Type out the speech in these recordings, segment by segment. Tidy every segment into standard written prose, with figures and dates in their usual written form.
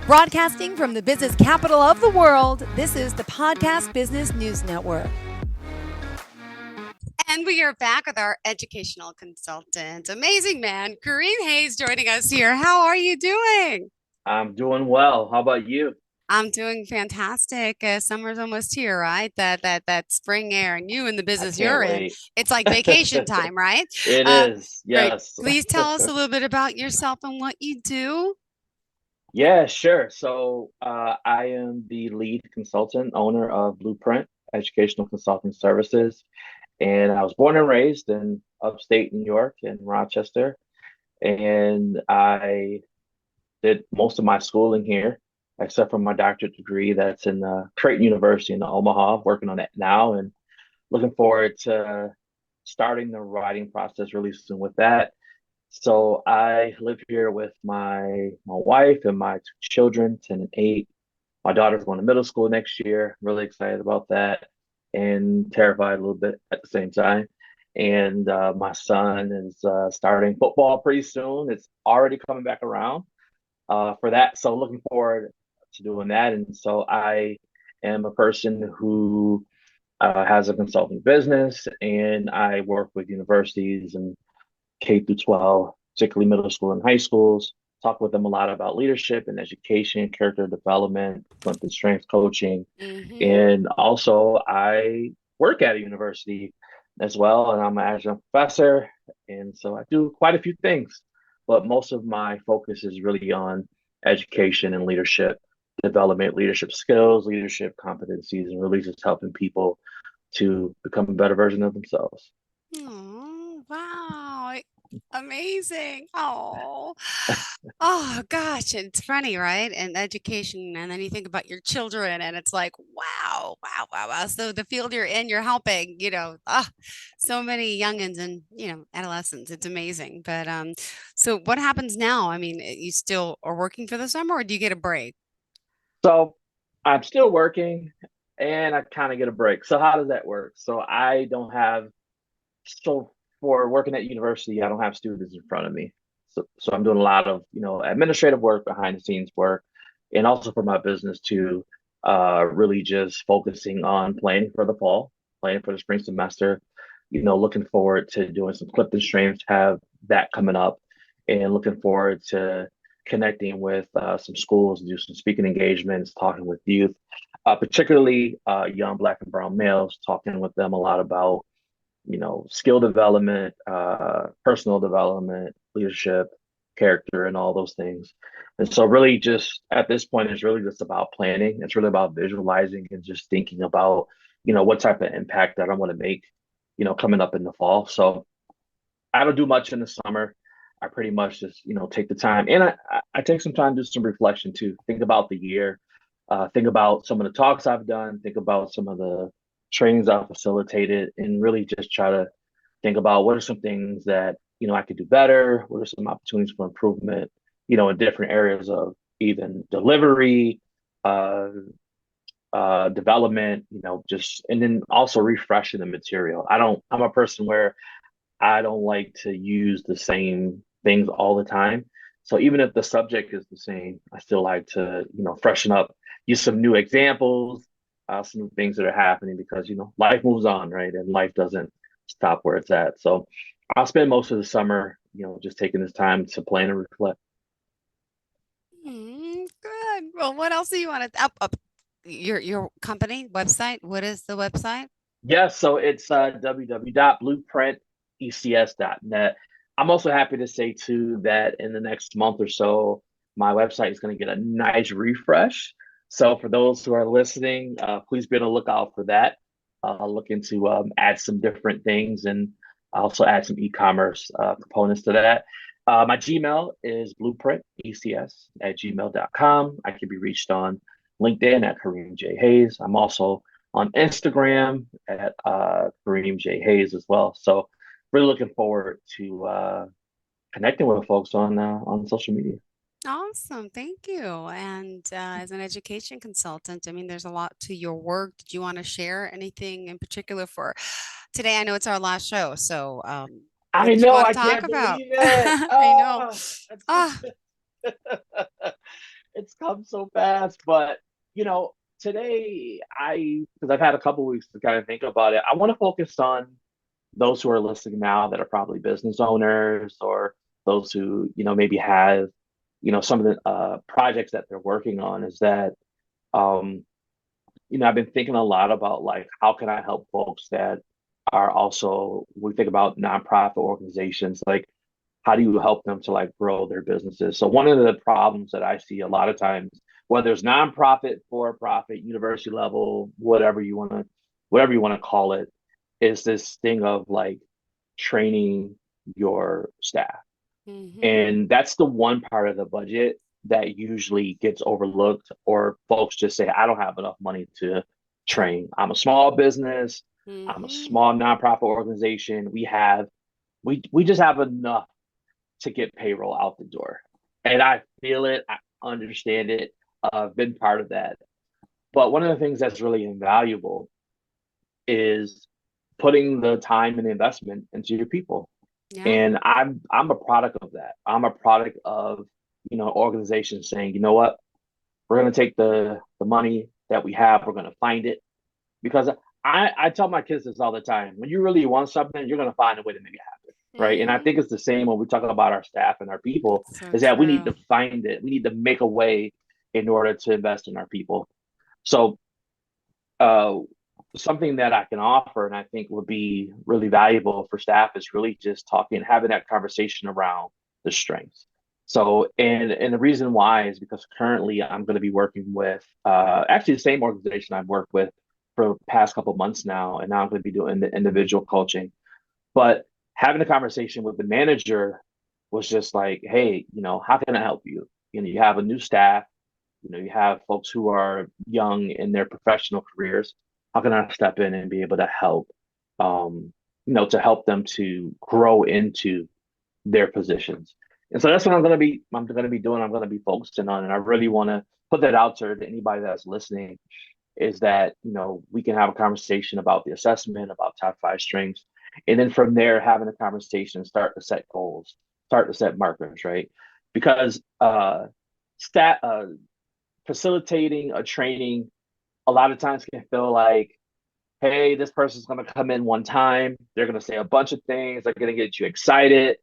Broadcasting from the business capital of the world, this is the Podcast Business News Network. And we are back with our educational consultant, amazing man, Kareem Hayes, joining us here. How are you doing? I'm doing well. How about you? I'm doing fantastic. Summer's almost here, right? That spring air, and you in the I business can't you're in, wait. it's like vacation time, right? It Uh, is, Great. yes. Please tell us a little bit about yourself and what you do. Yeah, sure. I am the lead consultant, owner of Blueprint Educational Consulting Services, and I was born and raised in upstate New York in Rochester, and I did most of my schooling here, except for my doctorate degree that's in Creighton University in Omaha, working on it now, and looking forward to starting the writing process really soon with that. So I live here with my wife and my two children, 10 and 8. My daughter's going to middle school next year. Really excited about that and terrified a little bit at the same time. And my son is starting football pretty soon. It's already coming back around for that. So looking forward to doing that. And so I am a person who has a consulting business, and I work with universities and K through 12, particularly middle school and high schools. Talk with them a lot about leadership and education, character development, and strength coaching, Mm-hmm. and also I work at a university as well, and I'm an adjunct professor, and so I do quite a few things. But most of my focus is really on education and leadership development, leadership skills, leadership competencies, and really just helping people to become a better version of themselves. Oh, wow. Amazing. Oh gosh, it's funny, right? And education, and then you think about your children, and it's like, wow, wow, wow, wow. So the field you're in, you're helping, so many youngins and adolescents. It's amazing. But so what happens now? I mean, you still are working for the summer, or do you get a break? So I'm still working and I kind of get a break. So how does that work? So for working at university, I don't have students in front of me. So I'm doing a lot of, administrative work, behind the scenes work, and also for my business too, really just focusing on planning for the fall, planning for the spring semester, looking forward to doing some clip and streams, have that coming up, and looking forward to connecting with some schools, do some speaking engagements, talking with youth, particularly young Black and Brown males, talking with them a lot about skill development, personal development, leadership, character, and all those things. And so, really, just at this point, it's really just about planning. It's really about visualizing and just thinking about, what type of impact that I want to make, coming up in the fall. So, I don't do much in the summer. I pretty much just, take the time, and I take some time to do some reflection too. Think about the year, think about some of the talks I've done, think about some of the trainings I've facilitated, and really just try to think about what are some things that I could do better. What are some opportunities for improvement, in different areas of even delivery, uh, development, just and then also refreshing the material. I'm a person where I don't like to use the same things all the time. So even if the subject is the same, I still like to, freshen up, use some new examples, some things that are happening because, life moves on, right? And life doesn't stop where it's at. So I'll spend most of the summer, just taking this time to plan and reflect. Good. Well, what else do you want to up your company website? What is the website? Yeah, so it's www.blueprintecs.net. I'm also happy to say too that in the next month or so, my website is going to get a nice refresh. So for those who are listening, please be on the lookout for that. Looking to add some different things and also add some e-commerce components to that. My Gmail is blueprintecs@gmail.com. I can be reached on LinkedIn at Kareem J. Hayes. I'm also on Instagram at Kareem J. Hayes as well. So really looking forward to connecting with folks on social media. Awesome. Thank you. And as an education consultant, I mean, there's a lot to your work. Did you want to share anything in particular for today? I know it's our last show, so what I did you know, want to I talk can't about? believe it. I know. Oh, Ah, it's come so fast. But you know, today because I've had a couple weeks to kind of think about it, I want to focus on those who are listening now that are probably business owners or those who, maybe have, some of the projects that they're working on is that, um, I've been thinking a lot about like, how can I help folks that are also, we think about nonprofit organizations, like, how do you help them to like grow their businesses? So one of the problems that I see a lot of times, whether it's nonprofit, for profit, university level, whatever you want to call it, is this thing of like training your staff. Mm-hmm. And that's the one part of the budget that usually gets overlooked, or folks just say, I don't have enough money to train. I'm a small business, I'm a Mm-hmm. small nonprofit organization. We just have enough to get payroll out the door. And I feel it, I understand it. I've been part of that. But one of the things that's really invaluable is putting the time and investment into your people. Yeah. And I'm a product of that. I'm a product of, organizations saying, you know what, we're gonna take the money that we have, we're gonna find it. Because I tell my kids this all the time. When you really want something, you're gonna find a way to make it happen. Right. And I Mm-hmm. think it's the same when we talk about our staff and our people, So is that we need true. to find it. We need to make a way in order to invest in our people. So uh something that I can offer and I think would be really valuable for staff is really just talking, having that conversation around the strengths. So, and the reason why is because currently I'm going to be working with actually the same organization I've worked with for the past couple of months now, and now I'm going to be doing the individual coaching. But having a conversation with the manager was just like, hey, how can I help you? You have a new staff, you have folks who are young in their professional careers. How can I step in and be able to help, to help them to grow into their positions? And so that's what I'm going to be doing. I'm going to be focusing on, and I really want to put that out there to anybody that's listening, is that, we can have a conversation about the assessment, about top five strengths, and then from there, having a conversation, start to set goals, start to set markers, right? Because stat facilitating a training a lot of times can feel like, hey, this person's going to come in one time, they're going to say a bunch of things, they're going to get you excited,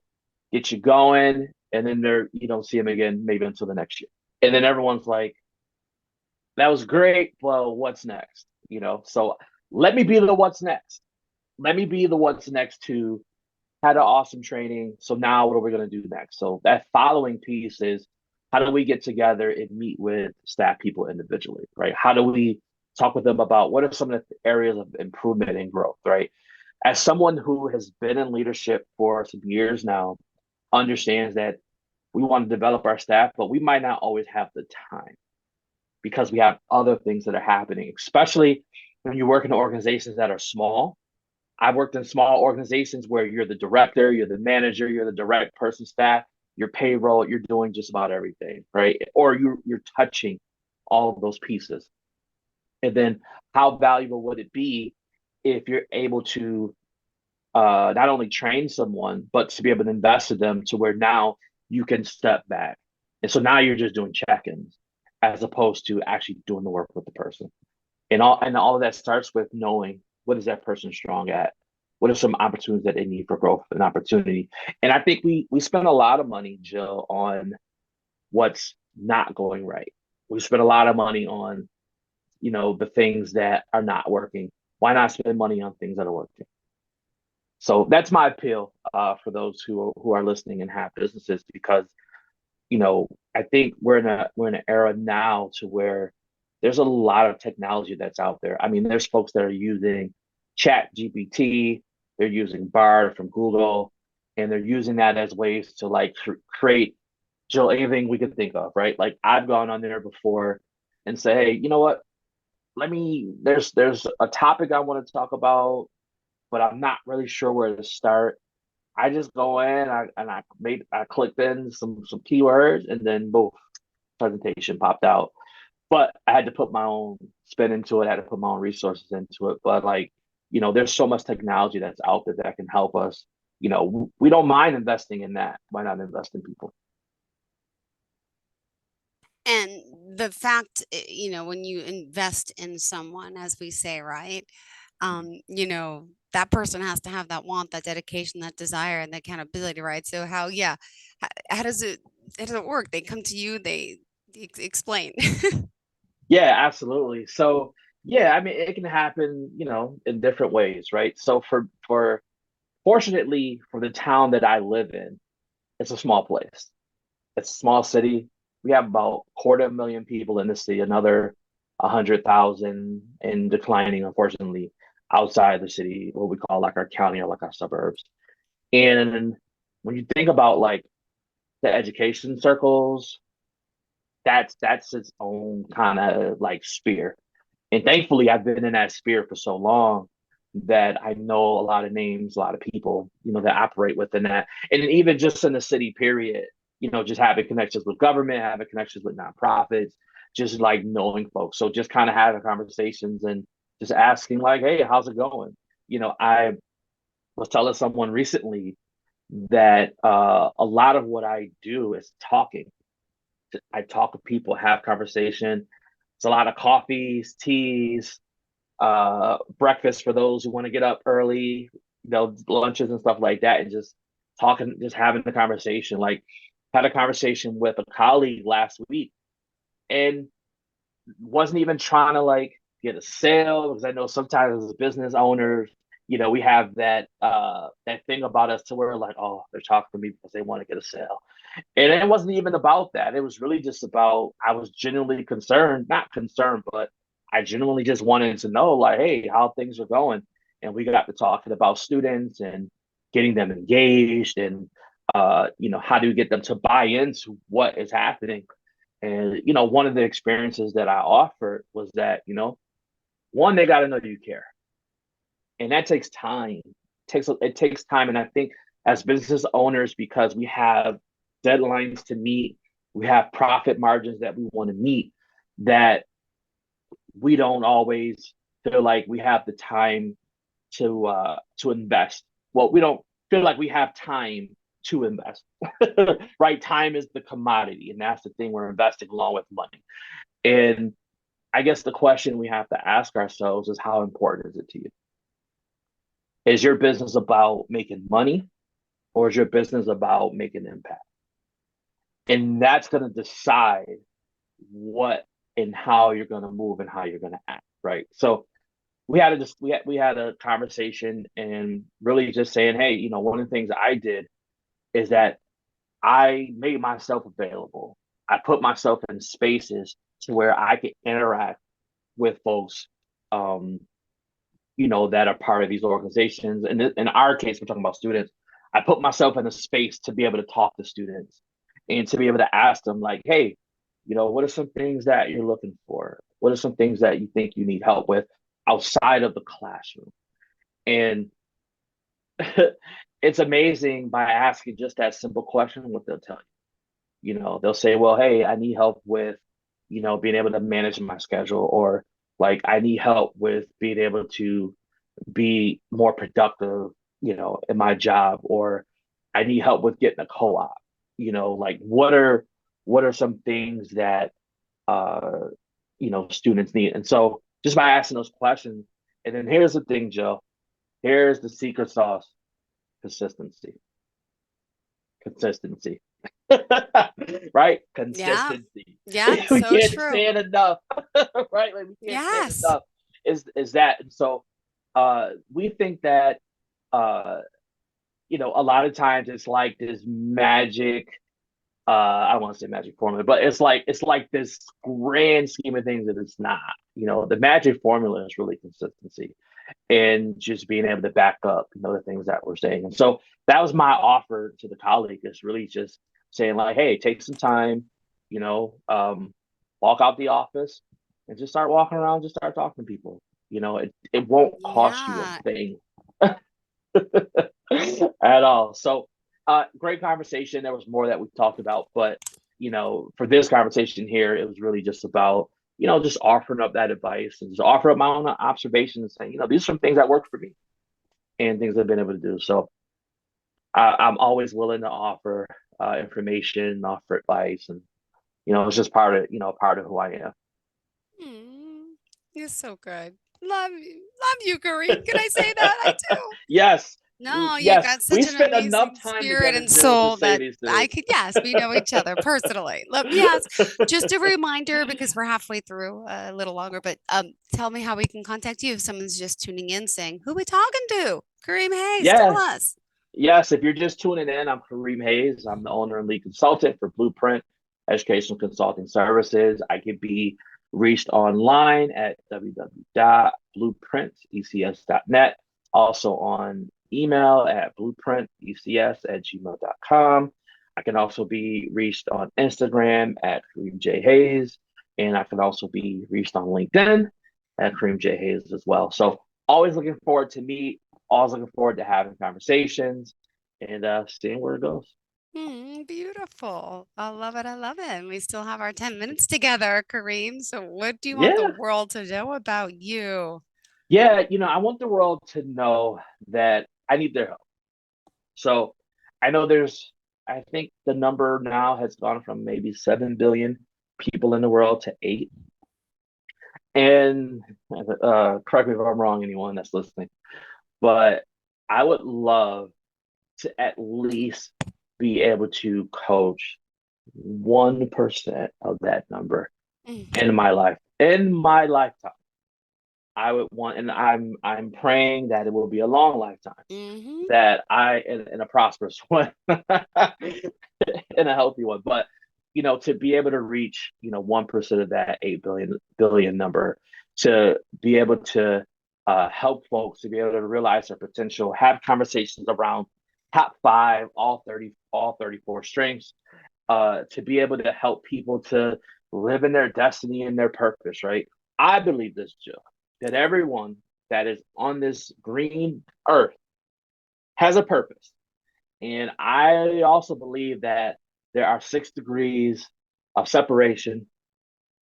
get you going, and then you don't see them again maybe until the next year. And then everyone's like, that was great. Well, what's next? So let me be the what's next. Let me be the what's next to had an awesome training. So now what are we going to do next? So that following piece is, how do we get together and meet with staff people individually, right? How do we talk with them about what are some of the areas of improvement and growth, right? As someone who has been in leadership for some years now, understands that we want to develop our staff, but we might not always have the time because we have other things that are happening, especially when you work in organizations that are small. I've worked in small organizations where you're the director, you're the manager, you're the direct person staff, your payroll, you're doing just about everything, right? Or you're touching all of those pieces. And then how valuable would it be if you're able to not only train someone, but to be able to invest in them to where now you can step back. And so now you're just doing check-ins as opposed to actually doing the work with the person. And all of that starts with knowing, what is that person strong at? What are some opportunities that they need for growth and opportunity? And I think we spend a lot of money, Jill, on what's not going right. We spend a lot of money on, the things that are not working. Why not spend money on things that are working? So that's my appeal for those who are listening and have businesses, because I think we're in an era now to where there's a lot of technology that's out there. I mean, there's folks that are using Chat GPT, they're using Bard from Google, and they're using that as ways to like create, Jill, anything we could think of, right? Like I've gone on there before and say, hey, you know what? There's a topic I want to talk about, but I'm not really sure where to start. I just go in, I clicked in some keywords, and then boom, presentation popped out. But I had to put my own spin into it. I had to put my own resources into it. But like, there's so much technology that's out there that can help us. We don't mind investing in that. Why not invest in people? And the fact, when you invest in someone, as we say, right? That person has to have that want, that dedication, that desire, and the accountability, right? So how does it work? They come to you, they explain. Yeah, absolutely. So yeah, I mean, it can happen, in different ways, right? So for fortunately for the town that I live in, it's a small place. It's a small city. We have about 250,000 people in the city, another 100,000 and declining, unfortunately, outside the city, what we call like our county or like our suburbs. And when you think about like the education circles, that's its own kind of like sphere. And thankfully, I've been in that sphere for so long that I know a lot of names, a lot of people, that operate within that. And even just in the city, period, just having connections with government, having connections with nonprofits, just like knowing folks. So just kind of having conversations and just asking, like, hey, how's it going? I was telling someone recently that a lot of what I do is talking. I talk with people, have conversation. It's a lot of coffees, teas, breakfast for those who want to get up early, lunches and stuff like that, and just talking, just having the conversation. Like, had a conversation with a colleague last week, and wasn't even trying to like get a sale because I know sometimes as business owners, we have that thing about us to where we're like, oh, they're talking to me because they want to get a sale. And it wasn't even about that. It was really just about I was genuinely concerned, not concerned, but I genuinely just wanted to know, like, hey, how things are going. And we got to talking about students and getting them engaged and how do we get them to buy into what is happening. And one of the experiences that I offered was that, one, they got to know you care. And that takes time. It takes time. And I think as business owners, because we have deadlines to meet, we have profit margins that we want to meet, that we don't always feel like we have the time to invest. Well, we don't feel like we have time to invest. Right? Time is the commodity, and that's the thing we're investing along with money. And I guess the question we have to ask ourselves is how important is it to you? Is your business about making money or is your business about making impact? And that's going to decide what and how you're going to move and how you're going to act, right? So we had a conversation and really just saying, hey, one of the things I did is that I made myself available. I put myself in spaces to where I could interact with folks, um, that are part of these organizations. And in our case, we're talking about students. I put myself in a space to be able to talk to students and to be able to ask them, like, hey, what are some things that you're looking for? What are some things that you think you need help with outside of the classroom? And it's amazing by asking just that simple question what they'll tell you. They'll say, well, hey, I need help with, being able to manage my schedule, or like I need help with being able to be more productive, in my job, or I need help with getting a co-op. Like what are some things that students need? And so just by asking those questions, and then here's the thing, Joe. Here's the secret sauce: consistency. Consistency. Right? Yeah. Consistency. Yeah, We so can't true. say it enough. Right? Like we can't say it Yes. enough. Is that, and so we think that uh a lot of times it's like this magic, I don't want to say magic formula, but it's like this grand scheme of things that it's not. The magic formula is really consistency and just being able to back up, the things that we're saying. And so that was my offer to the colleague, is really just saying, like, hey, take some time, you know, um, walk out the office and just start walking around, just start talking to people. It won't cost you Yeah. a thing at all. So, great conversation. There was more that we talked about, but for this conversation here, it was really just about just offering up that advice and just offer up my own observations and saying, these are some things that work for me and things I've been able to do. So I'm always willing to offer information, offer advice, and it's just part of who I am. Mm, you're so good. Love you, Kareem. Can I say that? I do. Yes, No, you yes. got We such an spent enough amazing time spirit together and to soul say that these I things. could, yes, we know each other personally. Let me ask just a reminder because we're halfway through, a little longer, but tell me how we can contact you if someone's just tuning in saying, who we talking to? Kareem Hayes, tell Yes, us. yes. If you're just tuning in, I'm Kareem Hayes. I'm the owner and lead consultant for Blueprint Educational Consulting Services. I can be reached online at www.blueprintecs.net. Also on email at blueprintecs@gmail.com. I can also be reached on Instagram at Kareem J. Hayes. And I can also be reached on LinkedIn at Kareem J. Hayes as well. So always looking forward to meet, always looking forward to having conversations and seeing where it goes. Beautiful. I love it. I love it. And we still have our 10 minutes together, Kareem. So, what do you want the Yeah. world to know about you? Yeah. I want the world to know that I need their help. So I know I think the number now has gone from maybe 7 billion people in the world to 8. And correct me if I'm wrong, anyone that's listening, but I would love to at least be able to coach 1% of that number Mm, in my lifetime. I would want, and I'm praying that it will be a long lifetime, mm-hmm. that in a prosperous one, in a healthy one. But to be able to reach 1% of that 8 billion number, to be able to help folks to be able to realize their potential, have conversations around top five, all 34 strengths, to be able to help people to live in their destiny and their purpose, right? I believe this, Jill, that everyone that is on this green earth has a purpose. And I also believe that there are 6 degrees of separation.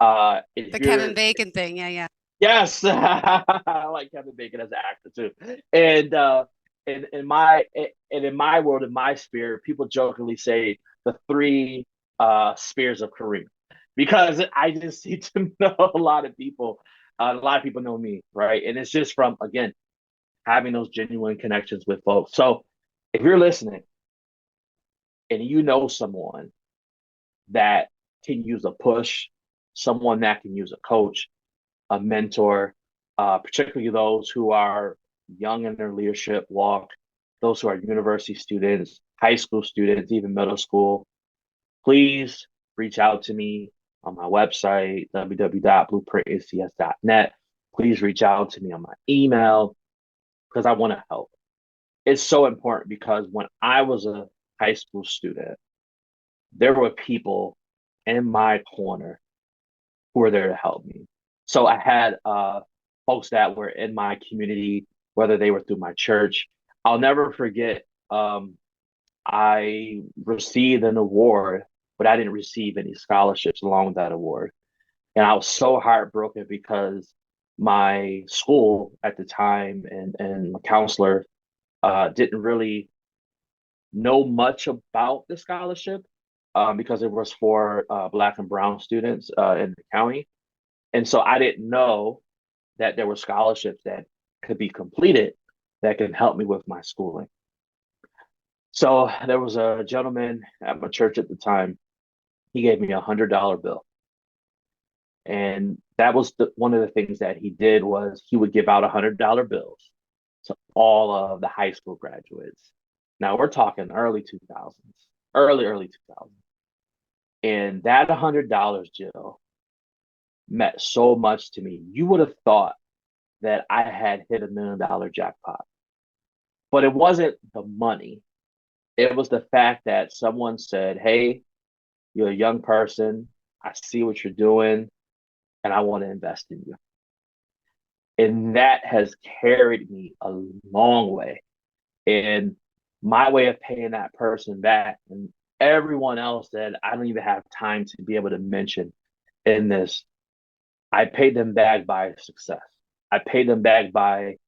If The Kevin you're, Bacon thing. Yeah, yeah. yes, I like Kevin Bacon as an actor too. And in my world, in my spirit, people jokingly say the 3 spears of Kareem, because I just seem to know a lot of people. A lot of people know me, right? And it's just from, again, having those genuine connections with folks. So if you're listening and you know someone that can use a push, someone that can use a coach, a mentor, particularly those who are young in their leadership walk, those who are university students, high school students, even middle school, please reach out to me on my website, www.blueprintacs.net. Please reach out to me on my email because I want to help. It's so important because when I was a high school student, there were people in my corner who were there to help me. So I had folks that were in my community, whether they were through my church. I'll never forget. I received an award, but I didn't receive any scholarships along with that award, and I was so heartbroken because my school at the time and my counselor didn't really know much about the scholarship, because it was for Black and Brown students in the county. And so I didn't know that there were scholarships that could be completed that can help me with my schooling. So there was a gentleman at my church at the time. He gave me $100 bill. And that was one of the things that he did was he would give out $100 bills to all of the high school graduates. Now we're talking early 2000s, early 2000s. And that $100, Jill, meant so much to me. You would have thought that I had hit $1 million jackpot. But it wasn't the money. It was the fact that someone said, "Hey, you're a young person. I see what you're doing, and I want to invest in you." And that has carried me a long way. And my way of paying that person back, and everyone else that I don't even have time to be able to mention in this, I paid them back by success. I paid them back by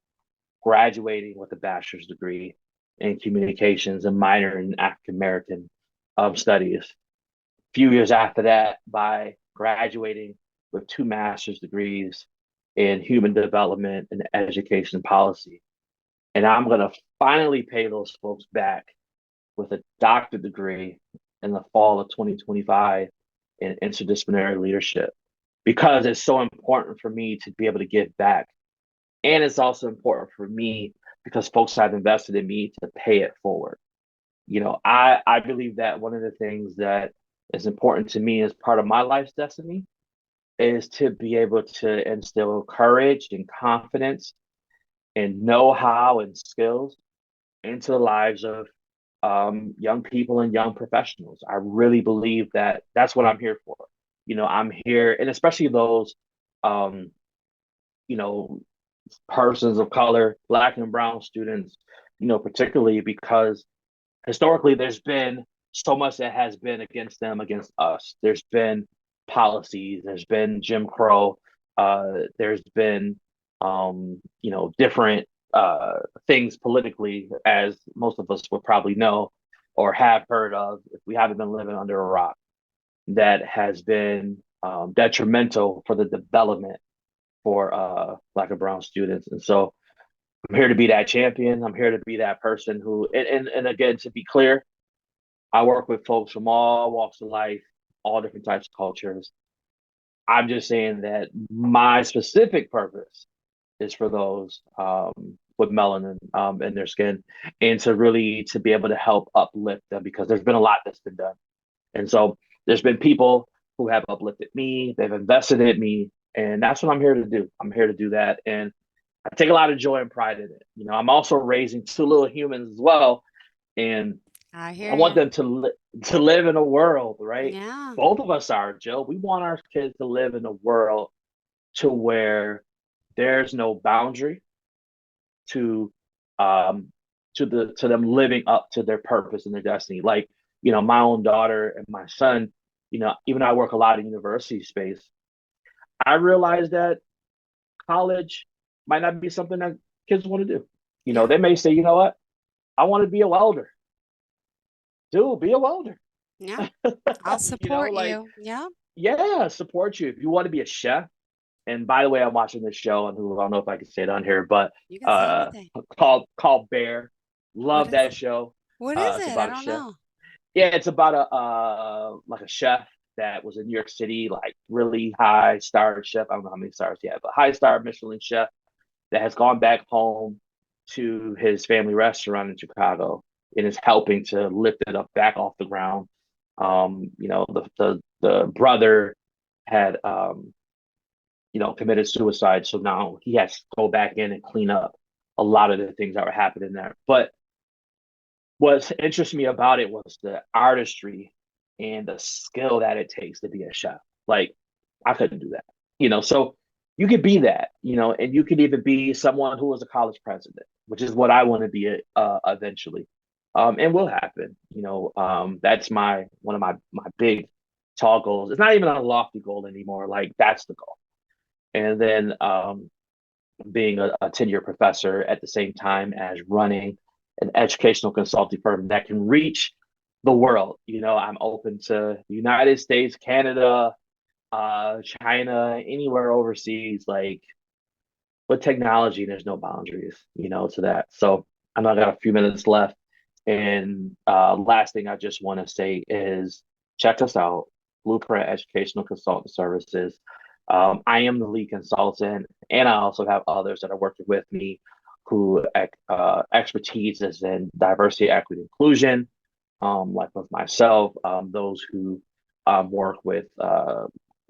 graduating with a bachelor's degree in communications and minor in African American studies. few years after that by graduating with two master's degrees in human development and education policy. And I'm going to finally pay those folks back with a doctorate degree in the fall of 2025 in interdisciplinary leadership because it's so important for me to be able to give back. And it's also important for me because folks have invested in me to pay it forward. I believe that one of the things that is important to me as part of my life's destiny is to be able to instill courage and confidence and know-how and skills into the lives of young people and young professionals. I really believe that that's what I'm here for. I'm here, and especially those, um, you know, persons of color, Black and Brown students, particularly because historically there's been so much that has been against them, against us. There's been policies, there's been Jim Crow, there's been different things politically, as most of us would probably know or have heard of if we haven't been living under a rock, that has been detrimental for the development for Black and Brown students. And so I'm here to be that champion. I'm here to be that person who, and again, to be clear, I work with folks from all walks of life, all different types of cultures. I'm just saying that my specific purpose is for those with melanin in their skin, and to be able to help uplift them because there's been a lot that's been done. And so there's been people who have uplifted me, they've invested in me, and that's what I'm here to do. I'm here to do that. And I take a lot of joy and pride in it. I'm also raising two little humans as well. And I I hear want you. them to live in a world, right? Yeah. Both of us are, Joe. We want our kids to live in a world to where there's no boundary to um to them living up to their purpose and their destiny. Like, my own daughter and my son, even though I work a lot in university space, I realize that college might not be something that kids want to do. Yeah. They may say, you know what, I want to be a welder. Dude, be a welder. Yeah. I'll support Like, you. Yeah. yeah, support you. If you want to be a chef, and by the way, I'm watching this show on Hulu. I don't know if I can say it on here, but You can say uh, anything. called Bear. What Love is that show. what is It's it? I about a don't chef. know. Yeah, it's about a like a chef that was in New York City, like really high star chef. I don't know how many stars he had, but high star Michelin chef that has gone back home to his family restaurant in Chicago and is helping to lift it up back off the ground. The brother had committed suicide, so now he has to go back in and clean up a lot of the things that were happening there. But what interests me about it was the artistry and the skill that it takes to be a chef. Like, I couldn't do that, so you could be that, and you could even be someone who was a college president, which is what I want to be eventually. And will happen. That's one of my big tall goals. It's not even a lofty goal anymore. Like, that's the goal. And then being a tenure professor at the same time as running an educational consulting firm that can reach the world. I'm open to the United States, Canada, China, anywhere overseas. Like, with technology, there's no boundaries, to that. So I know I got a few minutes left. And last thing I just want to say is check us out, Blueprint Educational Consultant Services. I am the lead consultant, and I also have others that are working with me who expertise is in diversity, equity, inclusion, like with myself, those who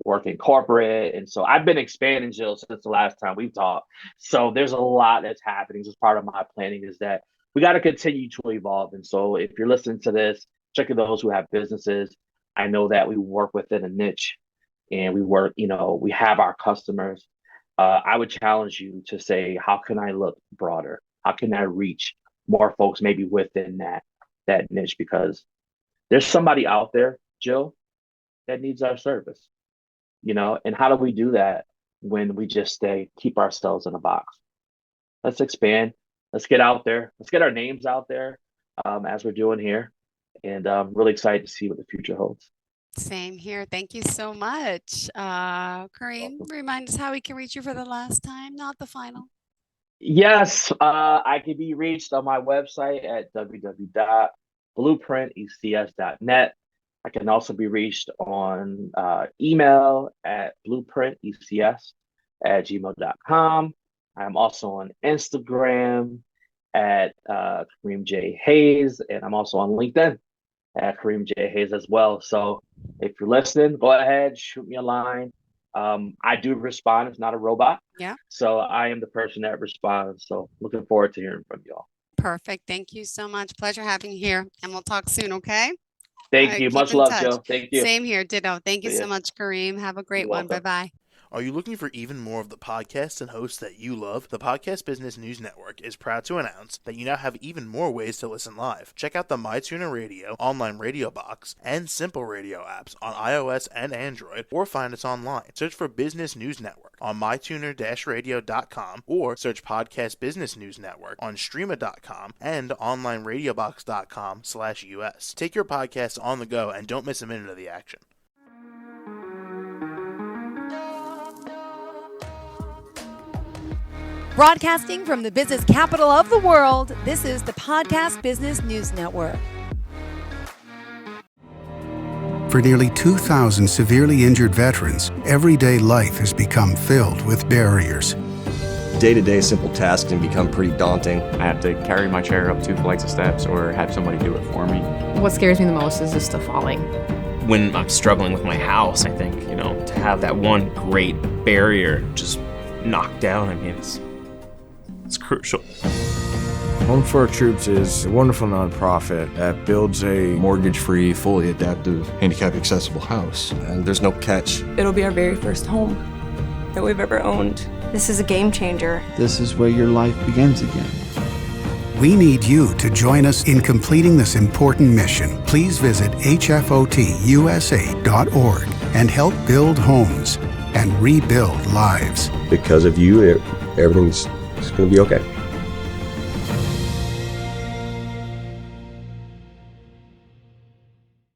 work in corporate. And so I've been expanding, Jill, since the last time we talked. So there's a lot that's happening. Just part of my planning is that we got to continue to evolve. And so if you're listening to this, check those who have businesses. I know that we work within a niche and we have our customers. I would challenge you to say, how can I look broader? How can I reach more folks maybe within that niche? Because there's somebody out there, Jill, that needs our service, and how do we do that when we just keep ourselves in a box? Let's expand. Let's get out there. Let's get our names out there as we're doing here. And I'm really excited to see what the future holds. Same here. Thank you so much. Kareem, Welcome. remind us how we can reach you for the last time, not the final. Yes, I can be reached on my website at www.blueprintecs.net. I can also be reached on email at blueprintecs@gmail.com. I'm also on Instagram at Kareem J. Hayes, and I'm also on LinkedIn at Kareem J. Hayes as well. So if you're listening, go ahead, shoot me a line. I do respond. It's not a robot. Yeah, So I am the person that responds. So looking forward to hearing from y'all. perfect. Thank you so much. Pleasure having you here. And we'll talk soon, okay? All Thank right, you. keep Much in love, touch. Joe. Thank you. Same here, ditto. Thank you See so ya. much, Kareem. Have a great You're one. welcome. Bye-bye. Are you looking for even more of the podcasts and hosts that you love? The Podcast Business News Network is proud to announce that you now have even more ways to listen live. Check out the MyTuner Radio, online radio box, and Simple Radio apps on iOS and Android, or find us online. Search for Business News Network on mytuner-radio.com, or search Podcast Business News Network on streama.com and onlineradiobox.com/US. Take your podcast on the go and don't miss a minute of the action. Broadcasting from the business capital of the world, this is the Podcast Business News Network. For nearly 2,000 severely injured veterans, everyday life has become filled with barriers. Day-to-day simple tasks can become pretty daunting. I have to carry my chair up 2 flights of steps or have somebody do it for me. What scares me the most is just the falling. When I'm struggling with my house, I think, to have that one great barrier just knocked down, it's crucial. Home for Our Troops is a wonderful nonprofit that builds a Mortgage-free, fully adaptive, handicap-accessible house. And there's no catch. It'll be our very first home that we've ever owned. This is a game changer. This is where your life begins again. We need you to join us in completing this important mission. Please visit hfotusa.org and help build homes and rebuild lives. Because of you, everything's going to be okay.